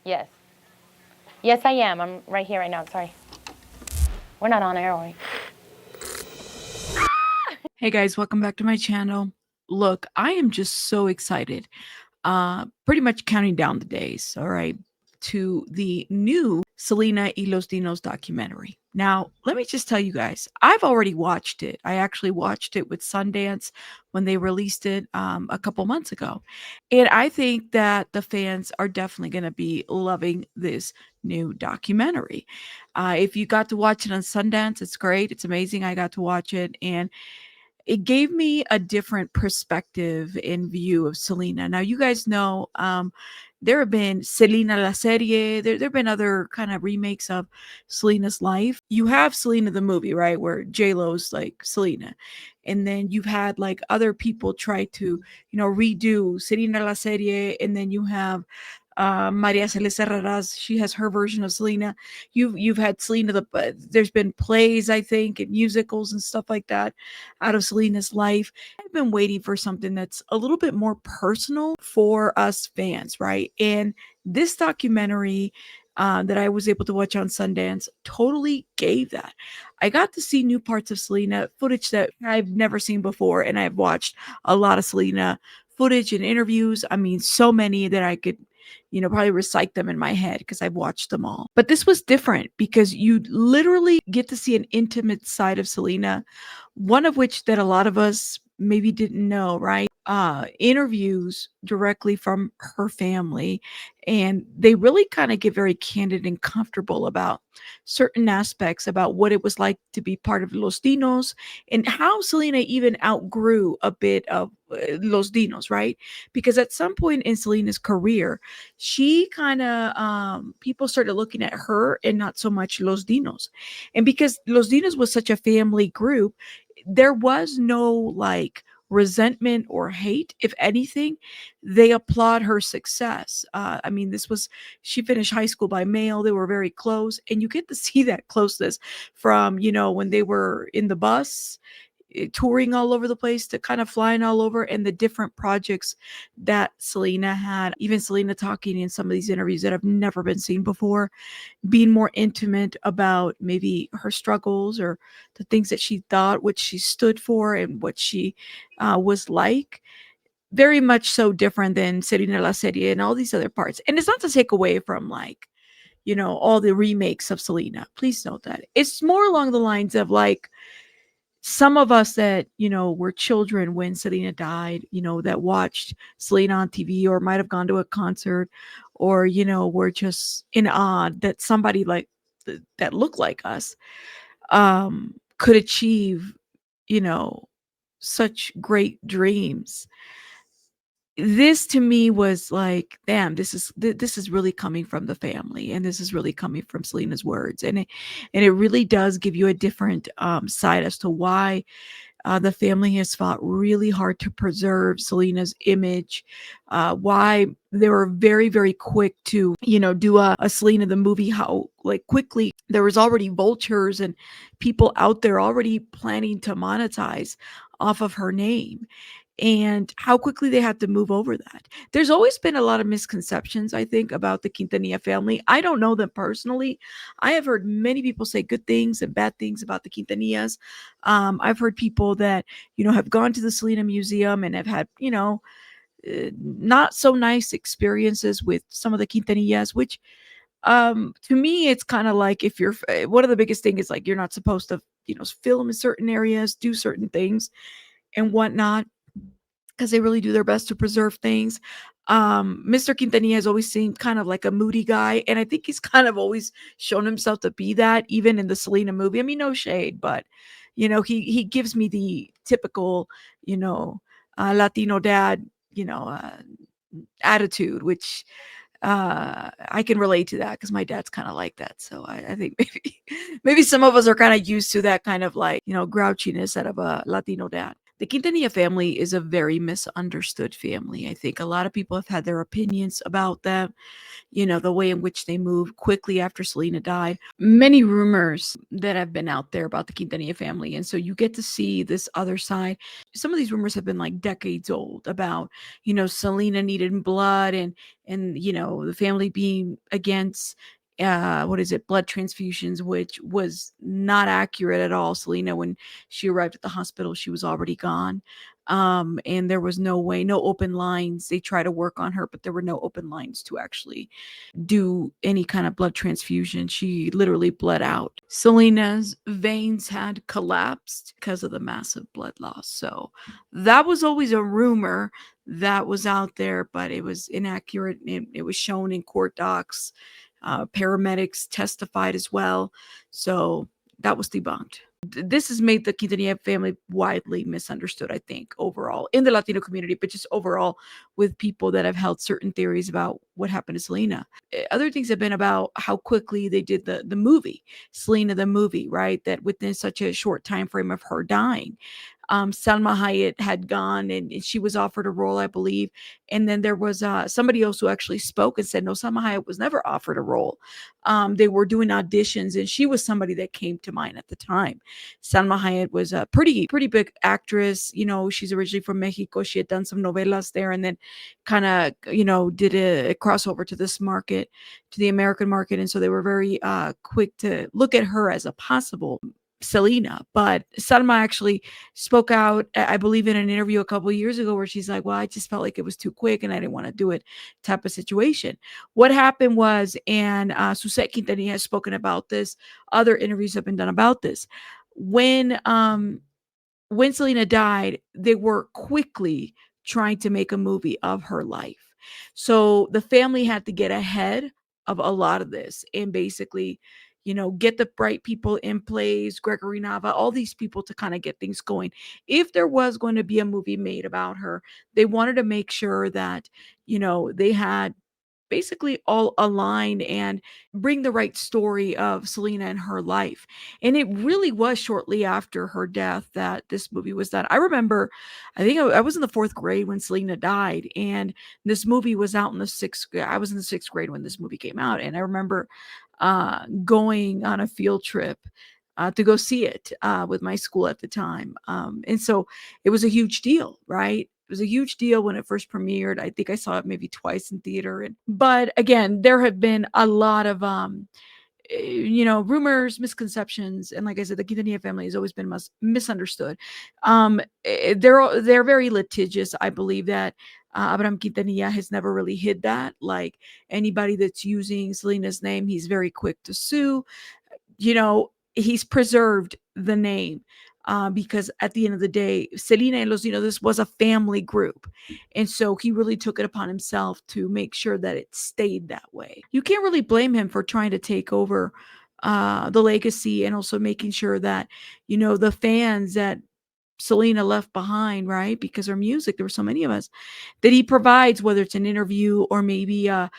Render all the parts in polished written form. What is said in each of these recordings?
Yes. Yes, I am. I'm right here right now. Sorry. We're not on air, are we? Hey guys, welcome back to my channel. Look, I am just so excited. Pretty much counting down the days, all right, to the new Selena Y Los Dinos documentary. Now, let me just tell you guys, I've already watched it. I actually watched it with Sundance when they released it a couple months ago. And I think that the fans are definitely going to be loving this new documentary. If you got to watch it on Sundance, it's great. It's amazing. I got to watch it. And it gave me a different perspective and view of Selena. Now, you guys know there have been Selena La Serie, there have been other kind of remakes of Selena's life. You have Selena the movie, right, where J-Lo's like Selena. And then you've had like other people try to, redo Selena La Serie. And then you have Maria Celeste Herreras. She has her version of Selena. You've had Selena. There's been plays, I think, and musicals and stuff like that out of Selena's life. I've been waiting for something that's a little bit more personal for us fans, right? And this documentary that I was able to watch on Sundance totally gave that. I got to see new parts of Selena, footage that I've never seen before, and I've watched a lot of Selena footage and interviews. I mean, so many that I could probably recite them in my head because I've watched them all. But this was different because you literally get to see an intimate side of Selena, one of which that a lot of us maybe didn't know, right? Interviews directly from her family, and they really kind of get very candid and comfortable about certain aspects about what it was like to be part of Los Dinos and how Selena even outgrew a bit of Los Dinos, right? Because at some point in Selena's career, she kind of people started looking at her and not so much Los Dinos. And because Los Dinos was such a family group, there was no like resentment or hate. If anything, they applaud her success. I mean, she finished high school by mail. They were very close, and you get to see that closeness from when they were in the bus touring all over the place to kind of flying all over, and the different projects that Selena had. Even Selena talking in some of these interviews that have never been seen before, being more intimate about maybe her struggles or the things that she thought, what she stood for, and what she was like. Very much so different than Selena La Serie and all these other parts. And it's not to take away from like, all the remakes of Selena. Please note that. It's more along the lines of like, some of us that were children when Selena died, that watched Selena on TV or might have gone to a concert, or were just in awe that somebody like that looked like us could achieve you know such great dreams. This to me was like, damn, this is really coming from the family, and this is really coming from Selena's words, and it really does give you a different side as to why the family has fought really hard to preserve Selena's image. Why they were very, very quick to, do a Selena the movie. How like quickly there was already vultures and people out there already planning to monetize off of her name, and how quickly they had to move over that. There's always been a lot of misconceptions, I think, about the Quintanilla family. I don't know them personally. I have heard many people say good things and bad things about the Quintanillas. I've heard people that, have gone to the Selena Museum and have had, not so nice experiences with some of the Quintanillas, which to me, it's kind of like if you're one of the biggest thing is like you're not supposed to, film in certain areas, do certain things and whatnot, because they really do their best to preserve things. Mr. Quintanilla has always seemed kind of like a moody guy, and I think he's kind of always shown himself to be that, even in the Selena movie. I mean, no shade, but he gives me the typical, you know, Latino dad, attitude, which I can relate to that because my dad's kind of like that. So I think maybe some of us are kind of used to that kind of like grouchiness out of a Latino dad. The Quintanilla family is a very misunderstood family. I think a lot of people have had their opinions about them, the way in which they moved quickly after Selena died. Many rumors that have been out there about the Quintanilla family. And so you get to see this other side. Some of these rumors have been like decades old about, Selena needed blood and the family being against what is it, blood transfusions, which was not accurate at all. Selena, when she arrived at the hospital, she was already gone. And there was no way, no open lines. They tried to work on her, but there were no open lines to actually do any kind of blood transfusion. She literally bled out. Selena's veins had collapsed because of the massive blood loss. So that was always a rumor that was out there, but it was inaccurate. It was shown in court docs. Paramedics testified as well. So that was debunked. This has made the Quintanilla family widely misunderstood, I think, overall in the Latino community, but just overall with people that have held certain theories about what happened to Selena. Other things have been about how quickly they did the movie, Selena the movie, right? That within such a short time frame of her dying, Salma Hayek had gone and she was offered a role, I believe. And then there was somebody else who actually spoke and said, no, Salma Hayek was never offered a role. They were doing auditions, and she was somebody that came to mind at the time. Salma Hayek was a pretty big actress. She's originally from Mexico. She had done some novelas there, and then kind of did a crossover to this market, to the American market. And so they were very quick to look at her as a possible Selena. But Salma actually spoke out, I believe, in an interview a couple of years ago, where she's like, well, I just felt like it was too quick and I didn't want to do it, type of situation. What happened was, and Suzette Quintanilla has spoken about this, other interviews have been done about this. When Selena died, they were quickly trying to make a movie of her life. So the family had to get ahead of a lot of this and basically, get the right people in place, Gregory Nava, all these people to kind of get things going. If there was going to be a movie made about her, they wanted to make sure that, they had basically all align and bring the right story of Selena and her life. And it really was shortly after her death that this movie was done. I remember, I think I was in the fourth grade when Selena died, and this movie was out in the sixth grade. I was in the sixth grade when this movie came out. And I remember going on a field trip to go see it with my school at the time. And so it was a huge deal, right? It was a huge deal when it first premiered. I think I saw it maybe twice in theater. But again, there have been a lot of rumors, misconceptions, and like I said, the Quintanilla family has always been misunderstood. They're very litigious. I believe that Abraham Quintanilla has never really hid that. Like anybody that's using Selena's name, he's very quick to sue. He's preserved the name because at the end of the day, Selena Y Los Dinos, this was a family group. And so he really took it upon himself to make sure that it stayed that way. You can't really blame him for trying to take over the legacy and also making sure that, the fans that Selena left behind, right? Because her music, there were so many of us that he provides, whether it's an interview or maybe a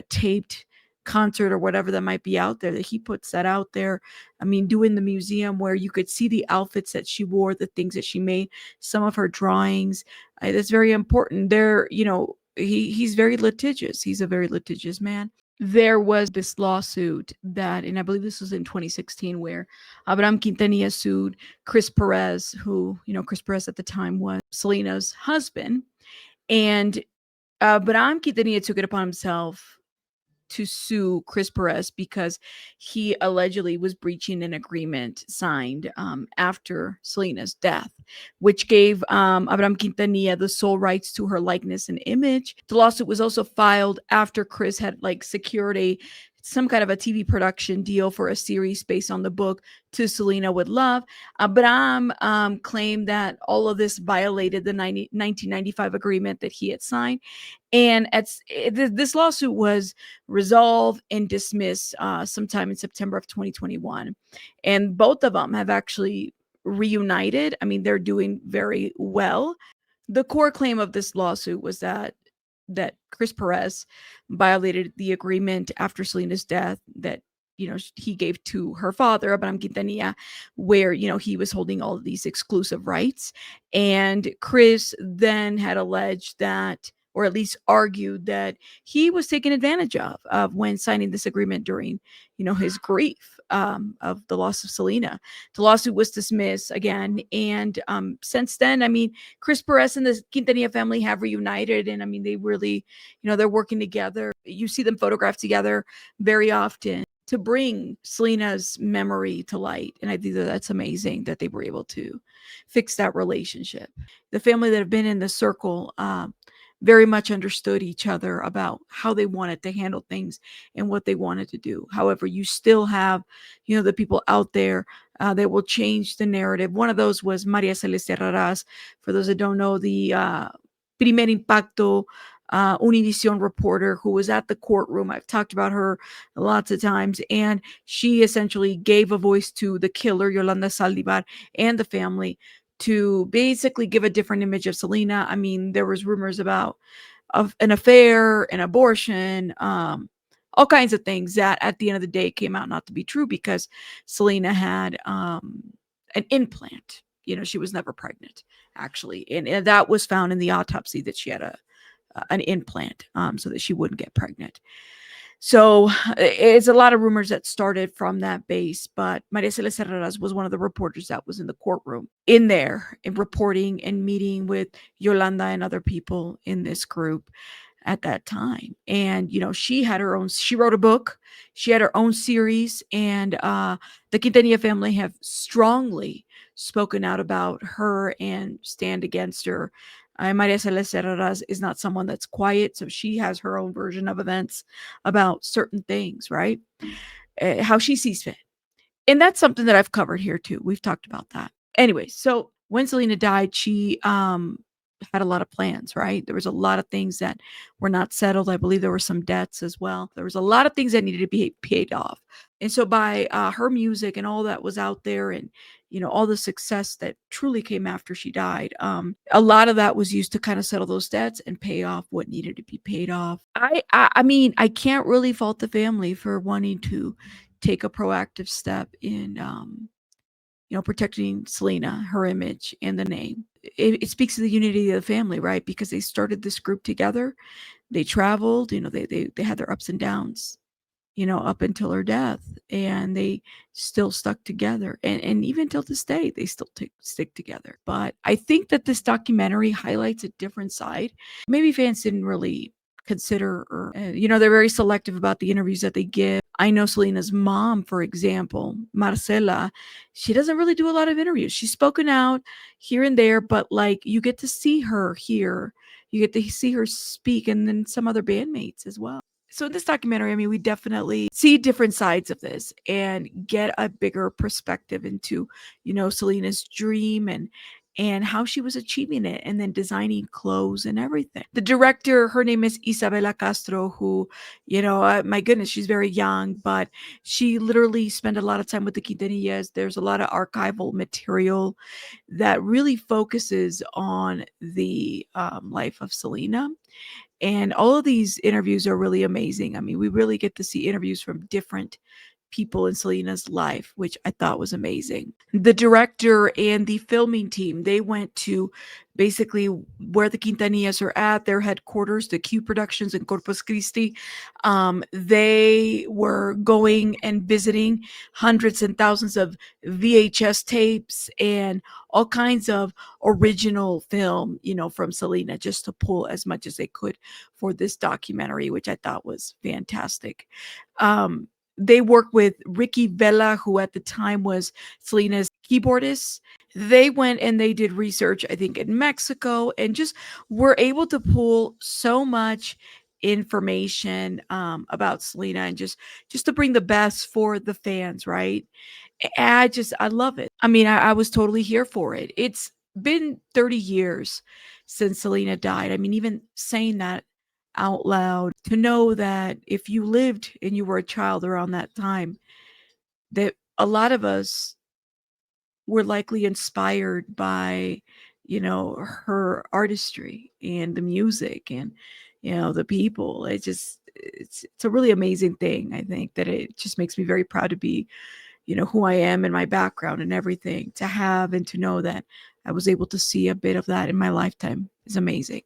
taped concert or whatever that might be out there, that he puts that out there. I mean, doing the museum where you could see the outfits that she wore, the things that she made, some of her drawings. That's very important. He's very litigious. He's a very litigious man. There was this lawsuit that, and I believe this was in 2016, where Abraham Quintanilla sued Chris Perez, who, Chris Perez at the time was Selena's husband. And Abraham Quintanilla took it upon himself to sue Chris Perez because he allegedly was breaching an agreement signed after Selena's death, which gave Abraham Quintanilla the sole rights to her likeness and image. The lawsuit was also filed after Chris had secured some kind of a TV production deal for a series based on the book To Selena with Love. Abraham claimed that all of this violated the 1995 agreement that he had signed. And this lawsuit was resolved and dismissed sometime in September of 2021. And both of them have actually reunited. I mean, they're doing very well. The core claim of this lawsuit was that Chris Perez violated the agreement after Selena's death, that he gave to her father, Abraham Quintanilla, where, he was holding all of these exclusive rights. And Chris then had alleged that, or at least argued that he was taken advantage of when signing this agreement during, his grief of the loss of Selena. The lawsuit was dismissed again. And since then, I mean, Chris Perez and the Quintanilla family have reunited. And I mean, they really, they're working together. You see them photographed together very often to bring Selena's memory to light. And I think that that's amazing that they were able to fix that relationship. The family that have been in the circle very much understood each other about how they wanted to handle things and what they wanted to do. However, you still have, the people out there that will change the narrative. One of those was Maria Celeste Raraz. For those that don't know, the Primer Impacto Univision reporter who was at the courtroom. I've talked about her lots of times. And she essentially gave a voice to the killer, Yolanda Saldivar, and the family to basically give a different image of Selena. I mean, there was rumors about of an affair, an abortion, all kinds of things that at the end of the day came out not to be true because Selena had an implant. She was never pregnant, actually. And that was found in the autopsy that she had an implant so that she wouldn't get pregnant. So it's a lot of rumors that started from that base, but Maria Celeste Herreras was one of the reporters that was in the courtroom in there and reporting and meeting with Yolanda and other people in this group at that time. And, she wrote a book, she had her own series, and the Quintanilla family have strongly spoken out about her and stand against her. Maria Celeste Herreras is not someone that's quiet, so she has her own version of events about certain things, right? How she sees fit. And that's something that I've covered here too. We've talked about that. Anyway, so when Selena died, she had a lot of plans, right? There was a lot of things that were not settled. I believe there were some debts as well. There was a lot of things that needed to be paid off. And so by her music and all that was out there and all the success that truly came after she died, a lot of that was used to kind of settle those debts and pay off what needed to be paid off. I mean, I can't really fault the family for wanting to take a proactive step in protecting Selena, her image, and the name. It speaks to the unity of the family, right? Because they started this group together. They traveled, they had their ups and downs, up until her death, and they still stuck together. And even till this day, they still stick together. But I think that this documentary highlights a different side. Maybe fans didn't really consider, or, they're very selective about the interviews that they give. I know Selena's mom, for example, Marcela, she doesn't really do a lot of interviews. She's spoken out here and there, but like you get to see her here, you get to see her speak, and then some other bandmates as well. So in this documentary, I mean, we definitely see different sides of this and get a bigger perspective into, Selena's dream and how she was achieving it and then designing clothes and everything. The director, her name is Isabela Castro, who, my goodness, she's very young, but she literally spent a lot of time with the Quintanillas. There's a lot of archival material that really focuses on the life of Selena. And all of these interviews are really amazing. I mean, we really get to see interviews from different people in Selena's life, which I thought was amazing. The director and the filming team, they went to basically where the Quintanillas are at, their headquarters, the Q Productions in Corpus Christi. They were going and visiting hundreds and thousands of VHS tapes and all kinds of original film, from Selena, just to pull as much as they could for this documentary, which I thought was fantastic. They worked with Ricky Vela, who at the time was Selena's keyboardist. They went and they did research, I think, in Mexico, and just were able to pull so much information about Selena and just to bring the best for the fans, right? I love it. I mean, I was totally here for it. It's been 30 years since Selena died. I mean, even saying that out loud, to know that if you lived and you were a child around that time, that a lot of us were likely inspired by, her artistry and the music and, the people. It just, it's a really amazing thing. I think that it just makes me very proud to be, who I am and my background and everything. To have and to know that I was able to see a bit of that in my lifetime is amazing.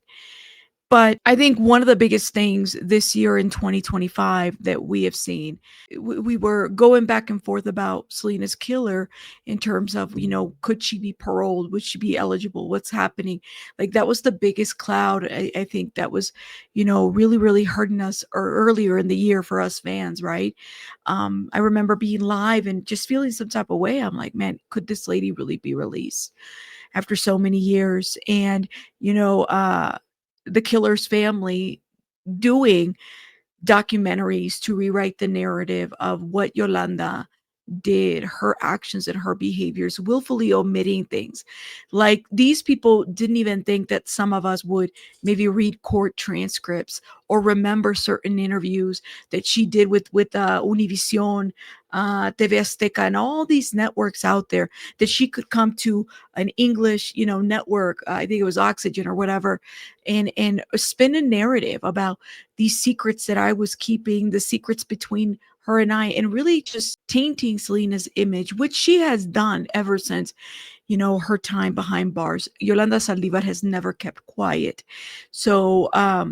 But I think one of the biggest things this year in 2025 that we have seen, we were going back and forth about Selena's killer in terms of, could she be paroled? Would she be eligible? What's happening? Like that was the biggest cloud. I think that was, really, really hurting us earlier in the year for us fans, right? I remember being live and just feeling some type of way. I'm like, man, could this lady really be released after so many years? And, the killer's family doing documentaries to rewrite the narrative of what Yolanda did, her actions and her behaviors, willfully omitting things. Like these people didn't even think that some of us would maybe read court transcripts or remember certain interviews that she did with Univision, TV Azteca, and all these networks out there. That she could come to an English, network. I think it was Oxygen or whatever, and spin a narrative about these secrets that I was keeping, the secrets between her and I, and really just tainting Selena's image, which she has done ever since, her time behind bars. Yolanda Saldivar has never kept quiet. So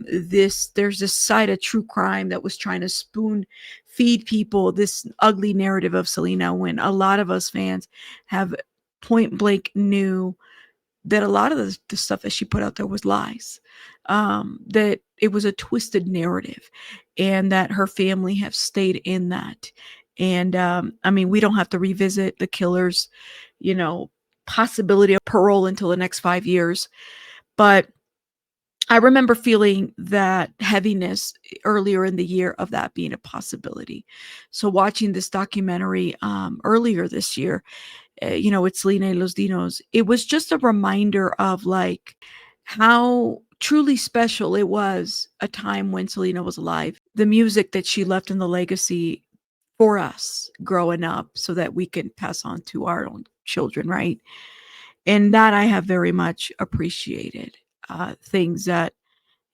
there's this side of true crime that was trying to spoon feed people this ugly narrative of Selena, when a lot of us fans have point blank knew that a lot of the stuff that she put out there was lies, that it was a twisted narrative, and that her family have stayed in that. And I mean, we don't have to revisit the killer's, you know, possibility of parole until the next 5 years. But I remember feeling that heaviness earlier in the year of that being a possibility. So watching this documentary earlier this year, with Selena Y Los Dinos, it was just a reminder of like how truly special it was a time when Selena was alive. The music that she left in the legacy for us growing up so that we can pass on to our own children, right? And that I have very much appreciated. Things that,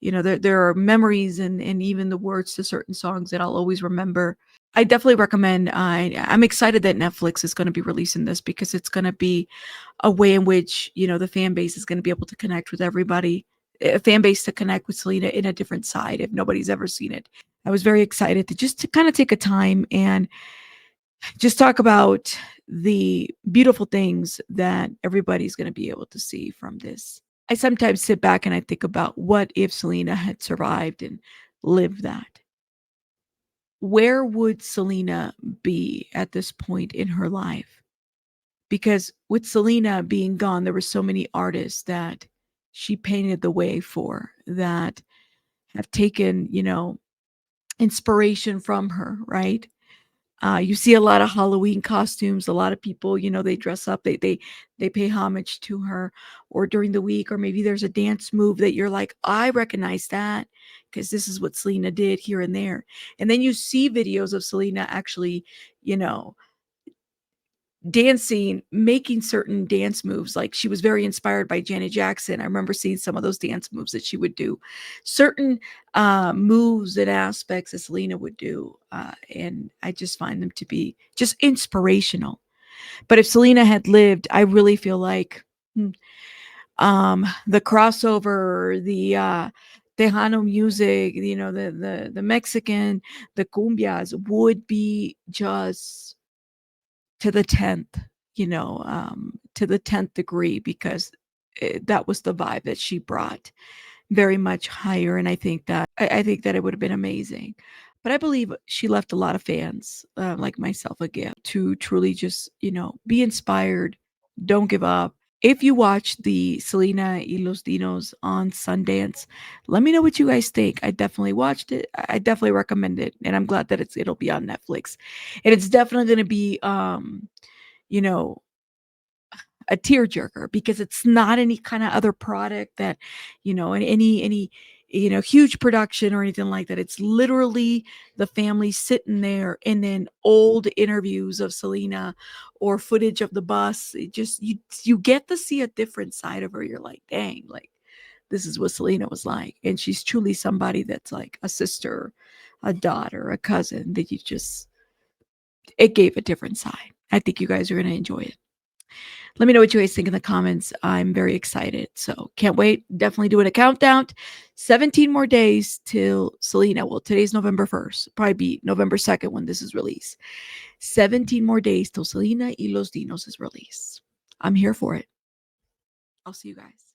there are memories and even the words to certain songs that I'll always remember. I definitely recommend. I'm excited that Netflix is going to be releasing this because it's going to be a way in which the fan base is going to be able to connect with everybody, a fan base to connect with Selena in a different side if nobody's ever seen it. I was very excited to kind of take a time and just talk about the beautiful things that everybody's going to be able to see from this. I sometimes sit back and I think about what if Selena had survived and lived that. Where would Selena be at this point in her life? Because with Selena being gone, there were so many artists that she painted the way for that have taken, inspiration from her, right? You see a lot of Halloween costumes. A lot of people, they dress up. They pay homage to her, or during the week, or maybe there's a dance move that you're like, I recognize that because this is what Selena did here and there. And then you see videos of Selena actually, you know, dancing, making certain dance moves. Like she was very inspired by Janet Jackson. I remember seeing some of those dance moves that she would do, certain moves and aspects that Selena would do. And I just find them to be just inspirational. But if Selena had lived, I really feel like the crossover, the Tejano music, the Mexican, the cumbias would be just to the 10th, to the 10th degree, because that was the vibe that she brought, very much higher. And I think that it would have been amazing. But I believe she left a lot of fans like myself a gift to truly just, be inspired, don't give up. If you watch the Selena Y Los Dinos on Sundance, let me know what you guys think. I definitely watched it. I definitely recommend it, and I'm glad that it'll be on Netflix, and it's definitely going to be you know, a tearjerker because it's not any kind of other product that, in any, huge production or anything like that. It's literally the family sitting there and then old interviews of Selena or footage of the bus. It just, you get to see a different side of her. You're like, dang, like this is what Selena was like. And she's truly somebody that's like a sister, a daughter, a cousin that it gave a different side. I think you guys are going to enjoy it. Let me know what you guys think in the comments. I'm very excited. So can't wait. Definitely doing a countdown. 17 more days till Selena. Well, today's November 1st. Probably be November 2nd when this is released. 17 more days till Selena Y Los Dinos is released. I'm here for it. I'll see you guys.